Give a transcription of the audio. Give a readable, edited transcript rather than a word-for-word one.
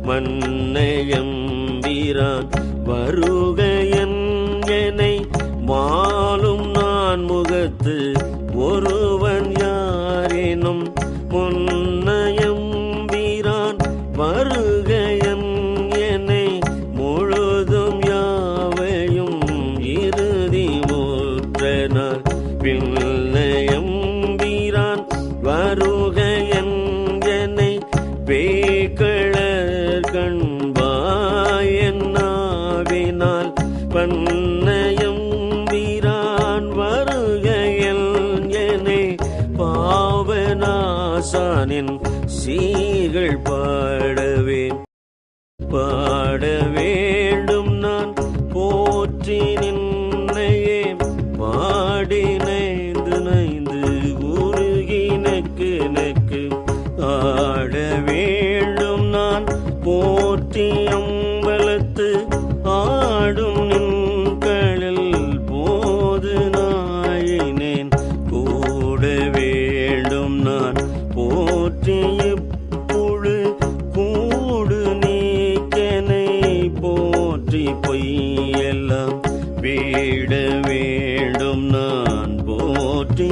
மன்னையம்பிரான் வருகையன் என்னை மாலும் நான் முகத்து ஒருவன் யாரேனும் முன்னையம்பிரான் வருகையன் என்னை முழுதும் யாவையும் இறுதி மூற்றனார் பின்னையம்பிரான் வருகையன் என்னை பேய்களர் கண்பாயன்னாவினால் பன்னையம்பிரான் வருகையல் என்னை பாவநாசானின் சீர்கள் பாட வேண்டும் நான் போற்றி நின்னையே பாடி நைந்து நைந்து உருகி நெக்கு ஆட வேண்டும் நான் போற்றி அம்பலத்து ஆடும் நின்களில் போது நாயினேன் கூட வேண்டும் நான் போற்றி புழு கூடு நீக்கனை போற்றி பொய்யெல்லாம் வீட வேண்டும் நான் போற்றி